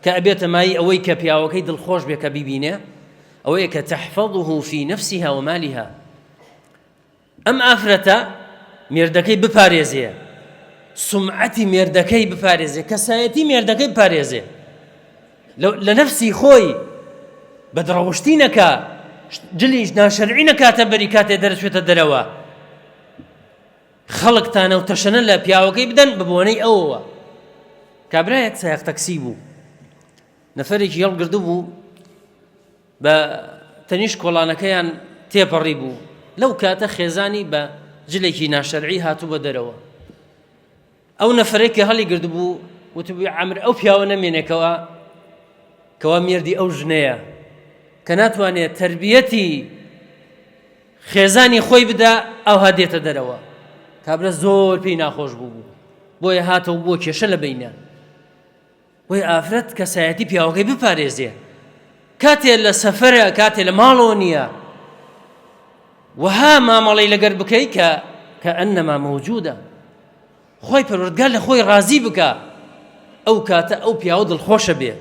كأبيت ماي أويك بياوكي دل خوش بك بيبينه أويك تحفظه في نفسها ومالها. أم آفرة مردكي بباريزية، سمعتي مردكي بباريزية، كسايتي مردكي بباريزية، لنفسي خوي بدروشتينك جليش ناشرعينك تبريكات درسوة الدروا خلق تانا وتشنن لا بياوكي بدن ببوني أووا كابرايك سايق تكسيبو نفريك يلقردبو بتنيش كولانكيان تيبريبو لو كاتا خيزاني بجليكي ناشرعي هاتو بدروا أو نفريك هالي قردبو وتبي عمر أو بياونا منكوا كوا ميردي أو جنيا كناتواني تربيتي خيزاني خوي بدا أو هادية دروا كابرا زور بينا خوش بوبو بوي هاتو بو كيشا لبينا بوي آفرت كسايتي بياوغي بباريزي كاتي لسفر كاتي لمالونيا وها ما مالي لقربكي كأنما موجودة خوي پروردگار لخوي رازي بك أو كاتا أو بياود الخوش بيه